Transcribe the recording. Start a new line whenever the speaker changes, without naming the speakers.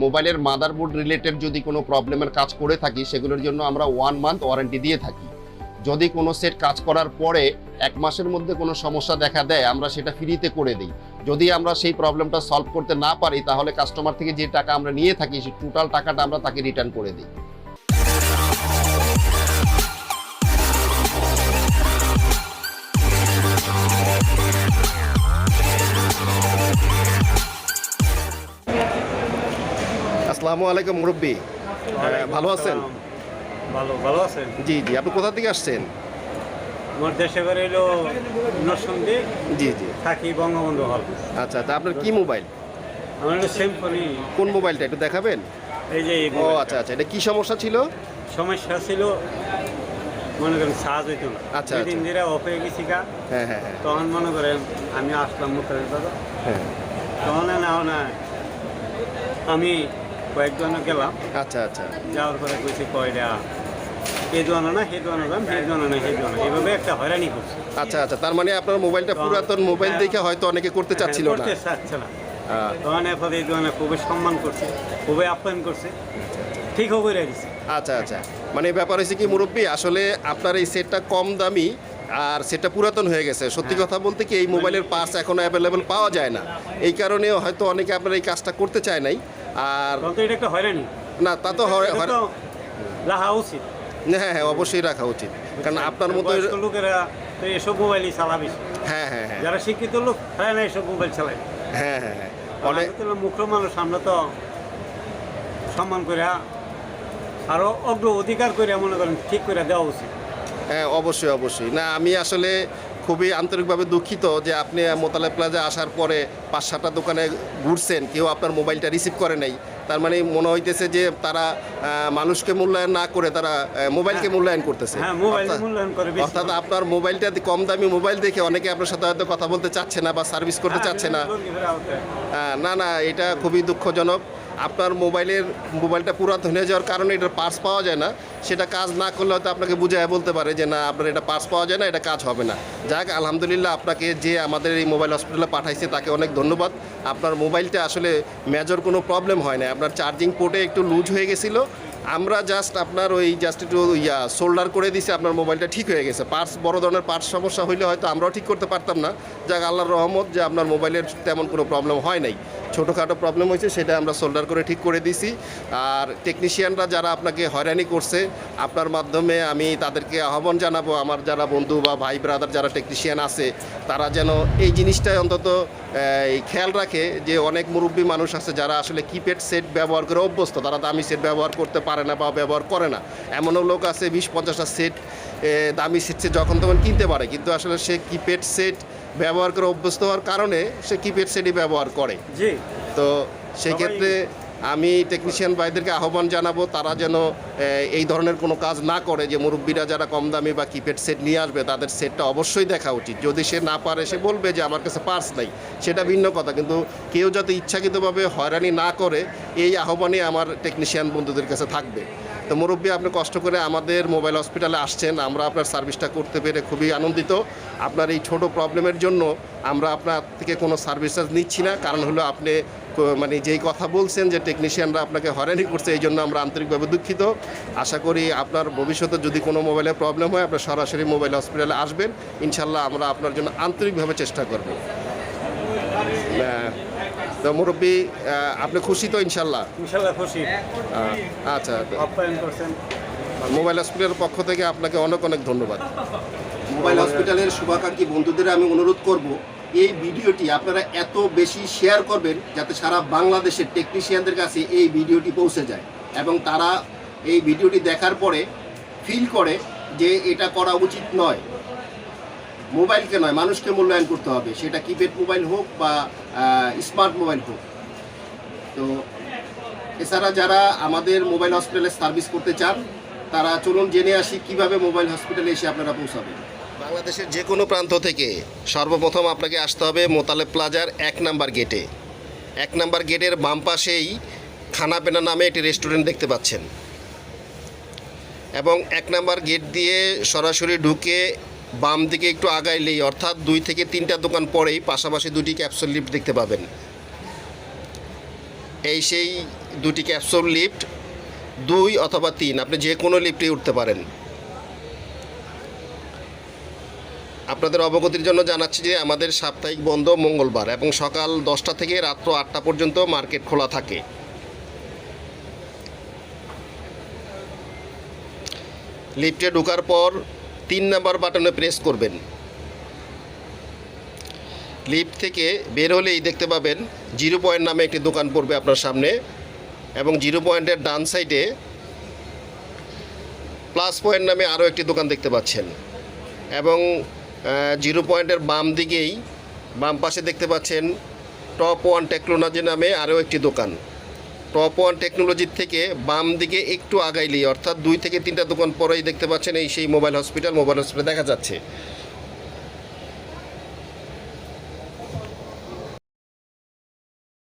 মোবাইলের motherboard related যদি কোনো প্রবলেমের কাজ করে থাকি সেগুলোর জন্য আমরা 1 মান্থ ওয়ারেন্টি দিয়ে থাকি। যদি কোনো সেট কাজ করার পরে 1 মাসের মধ্যে কোনো সমস্যা দেখা দেয় আমরা সেটা ফ্রিতে করে দিই। যদি আমরা সেই প্রবলেমটা সলভ করতে না পারি তাহলে কাস্টমার থেকে যে টাকা আমরা নিয়ে থাকি সেই টোটাল টাকাটা আমরা তাকে রিটার্ন করে দিই। আসসালামু আলাইকুম মুরব্বী, ভালো আছেন?
ভালো আছেন?
জি জি, আপনি কোথা থেকে আসছেন?
আমার দেশে বাড়ি হলো নরসিংদী,
জি জি,
থাকি বঙ্গবন্ধু হল।
আচ্ছা, তা আপনার কি মোবাইল?
আমার হলো সিম্ফনি।
কোন মোবাইলটা একটু দেখাবেন?
এই যে এই
ও
মোবাইলটা।
আচ্ছা আচ্ছা, এটা কি সমস্যা ছিল?
সমস্যা ছিল মনে করেন চার্জ হইতো না।
আচ্ছা,
দুই
আচ্ছা।
দিন ধরে অফ হয়ে গেছি গা।
হ্যাঁ হ্যাঁ হ্যাঁ
তখন মনে করেন আমি আসলাম মুখের দাদা,
হ্যাঁ,
তখন না আমি কয়েকজন গেলাম,
আচ্ছা আচ্ছা
যাওয়ার পরে কইছি কয়টা এই দোয়ানো না সেই দোয়ানো দাম, সেই দোয়ানো না সেই দোয়ানো, এইভাবে একটা হয়রানি করছে।
আচ্ছা আচ্ছা, তার মানে আপনার মোবাইলটা পুরাতন মোবাইল দেখে হয়তো অনেকে করতে চাচ্ছিল না।
করতে চাচ্ছে না। তখন এরপরে এই দোয়ানে খুবই সম্মান করছে, খুবই আপ্যায়ন করছে, ঠিকও করে দিচ্ছে।
আচ্ছা আচ্ছা, মানে ব্যাপার হয়েছে কি মুরব্বী, আসলে আপনার এই সেটটা কম দামি আর সেটটা পুরাতন হয়ে গেছে। সত্যি কথা বলতে কি এই মোবাইলের পার্টস এখনো অ্যাভেলেবল পাওয়া যায় না, এই কারণে হয়তো অনেকে আপনার এই কাজটা করতে চায় নাই। আর
তখন তো এটা একটা হয়রানি
না, তা তো
এটা তো রাখা উচিত।
হ্যাঁ হ্যাঁ, অবশ্যই রাখা উচিত, কারণ আপনার মতো
বয়স্ক লোকেরা তো এসব মোবাইলই চালাবে।
হ্যাঁ হ্যাঁ হ্যাঁ
যারা শিক্ষিত লোক হয় না এসব মোবাইল চালায়।
হ্যাঁ হ্যাঁ হ্যাঁ,
অনেক মুখ্য মানুষ আমরা তো সম্মান করে আরো অগ্র অধিকার করে মনে করেন ঠিক করে দেওয়া উচিত।
হ্যাঁ অবশ্যই অবশ্যই। না, আমি আসলে খুবই আন্তরিকভাবে দুঃখিত যে আপনি মোতালেব প্লাজা আসার পরে 5-7টা দোকানে ঘুরছেন, কেউ আপনার মোবাইলটা রিসিভ করে নাই। তার মানে মনে হইতেছে যে তারা মানুষকে মূল্যায়ন না করে তারা মোবাইলকে মূল্যায়ন করতেছে।
হ্যাঁ, মোবাইল মূল্যায়ন করে বেশি।
অর্থাৎ আপনার মোবাইলটা কম দামি মোবাইল দেখে অনেকে আপনার সাথে হয়তো কথা বলতে চাচ্ছে না বা সার্ভিস করতে চাচ্ছে না। না না, এটা খুবই দুঃখজনক। আপনার মোবাইলটা পুরাতন হয়ে যাওয়ার কারণে এটার পার্টস পাওয়া যায় না, সেটা কাজ না করলে হয়তো আপনাকে বুঝায় বলতে পারে যে না আপনার এটা পার্টস পাওয়া যায় না, এটা কাজ হবে না। যাক, আলহামদুলিল্লাহ, আপনাকে যে আমাদের এই মোবাইল হসপিটালে পাঠাইছে তাকে অনেক ধন্যবাদ। আপনার মোবাইলটা আসলে মেজর কোনো প্রবলেম হয় না, আপনার চার্জিং পোর্টে একটু লুজ হয়ে গেছিলো, আমরা জাস্ট আপনার একটু সোল্ডার করে দিছি, আপনার মোবাইলটা ঠিক হয়ে গেছে। পার্টস, বড় ধরনের পার্টস সমস্যা হইলে হয়তো আমরাও ঠিক করতে পারতাম না। যাক, আল্লাহর রহমত যে আপনার মোবাইলের তেমন কোনো প্রবলেম হয় নাই, ছোটোখাটো প্রবলেম হয়েছে সেটা আমরা সোল্ডার করে ঠিক করে দিছি। আর টেকনিশিয়ানরা যারা আপনাকে হয়রানি করছে, আপনার মাধ্যমে আমি তাদেরকে আহ্বান জানাবো, আমার যারা বন্ধু বা ভাই ব্রাদার যারা টেকনিশিয়ান আছে তারা যেন এই জিনিসটাই অন্তত খেয়াল রাখে যে অনেক মুরব্বী মানুষ আছে যারা আসলে কিপ্যাড সেট ব্যবহার করে অভ্যস্ত, তারা দামি সেট ব্যবহার করতে পারে না বা ব্যবহার করে না। এমনও লোক আছে 20-50টা সেট দামি সেট যখন তখন কিনতে পারে, কিন্তু আসলে সে কিপ্যাড সেট ব্যবহার করে অভ্যস্ত হওয়ার কারণে সে কিপ্যাড সেটই ব্যবহার করে।
জি,
তো সেই ক্ষেত্রে আমি টেকনিশিয়ান ভাইদেরকে আহ্বান জানাবো তারা যেন এই ধরনের কোনো কাজ না করে, যে মুরব্বীরা যারা কম দামি বা কিপ্যাড সেট নিয়ে আসবে তাদের সেটটা অবশ্যই দেখা উচিত। যদি সে না পারে সে বলবে যে আমার কাছে পার্স নাই, সেটা ভিন্ন কথা, কিন্তু কেউ যাতে ইচ্ছাকৃতভাবে হয়রানি না করে এই আহ্বানই আমার টেকনিশিয়ান বন্ধুদের কাছে থাকবে। তো মুরব্বী, আপনি কষ্ট করে আমাদের মোবাইল হসপিটালে আসছেন, আমরা আপনার সার্ভিসটা করতে পেরে খুবই আনন্দিত। আপনার এই ছোট প্রবলেমের জন্য আমরা আপনার থেকে কোনো সার্ভিস নিচ্ছি না, কারণ হলো আপনি মানে যেই কথা বলছেন যে টেকনিশিয়ানরা আপনাকে হয়রানি করছে, এই জন্য আমরা আন্তরিকভাবে দুঃখিত। আশা করি আপনার ভবিষ্যতে যদি কোনো মোবাইলে প্রবলেম হয় আপনি সরাসরি মোবাইল হসপিটালে আসবেন, ইনশাল্লাহ আমরা আপনার জন্য আন্তরিকভাবে চেষ্টা করব। তো মুরব্বী, আপনি খুশি তো? ইনশাল্লাহ
ইনশাল্লাহ খুশি।
আচ্ছা,
আপ্যায়ন করছেন।
মোবাইল হসপিটালের পক্ষ থেকে আপনাকে অনেক অনেক ধন্যবাদ। মোবাইল হসপিটালের শুভাকাঙ্ক্ষী বন্ধুদের আমি অনুরোধ করব এই ভিডিওটি আপনারা এত বেশি শেয়ার করবেন যাতে সারা বাংলাদেশের টেকনিশিয়ানদের কাছে এই ভিডিওটি পৌঁছে যায় এবং তারা এই ভিডিওটি দেখার পরে ফিল করে যে এটা করা উচিত নয়। মোবাইলকে নয়, মানুষকে মূল্যায়ন করতে হবে, সেটা কিপ্যাড মোবাইল হোক বা স্মার্ট মোবাইল হোক। তো এছাড়া যারা আমাদের মোবাইল হসপিটালে সার্ভিস করতে চান তারা চলুন জেনে আসি কিভাবে মোবাইল হসপিটালে এসে আপনারা পৌঁছাবেন। বাংলাদেশের যে কোনো প্রান্ত থেকে সর্বপ্রথম আপনাকে আসতে হবে মোতালেব প্লাজার 1 নাম্বার গেটে। 1 নাম্বার গেটের বাম পাশেই খানাপেনা নামে একটি রেস্টুরেন্ট দেখতে পাচ্ছেন, এবং 1 নাম্বার গেট দিয়ে সরাসরি ঢুকে বাম দিকে একটু আগাইলেই, অর্থাৎ 2 থেকে 3টা দোকান পরেই পাশাপাশি 2টি ক্যাপসুল লিফট দেখতে পাবেন। এই সেই দুটি ক্যাপসুল লিফট, 2 অথবা 3, আপনি যে কোনো লিফটে উঠতে পারেন। আপনাদের অবগতির জন্য জানাচ্ছি যে আমাদের সাপ্তাহিক বন্ধ মঙ্গলবার এবং সকাল 10টা থেকে রাত্র 8টা পর্যন্ত মার্কেট খোলা থাকে। লিফটে ঢোকার পর 3 নাম্বার বাটনে প্রেস করবেন। লিফট থেকে বের হলেই দেখতে পাবেন 0 পয়েন্ট নামে একটি দোকান পড়বে আপনার সামনে, এবং 0 পয়েন্টের ডান সাইডে প্লাস পয়েন্ট নামে আরও একটি দোকান দেখতে পাচ্ছেন, এবং 0 পয়েন্টের বাম পাশে দেখতে পাচ্ছেন টপ 1 টেকনোলজি নামে আরও একটি দোকান। টপ 1 টেকনোলজির থেকে বাম দিকে একটু আগাইলেই, অর্থাৎ 2 থেকে 3টা দোকান পরেই দেখতে পাচ্ছেন এই সেই মোবাইল হসপিটাল দেখা যাচ্ছে।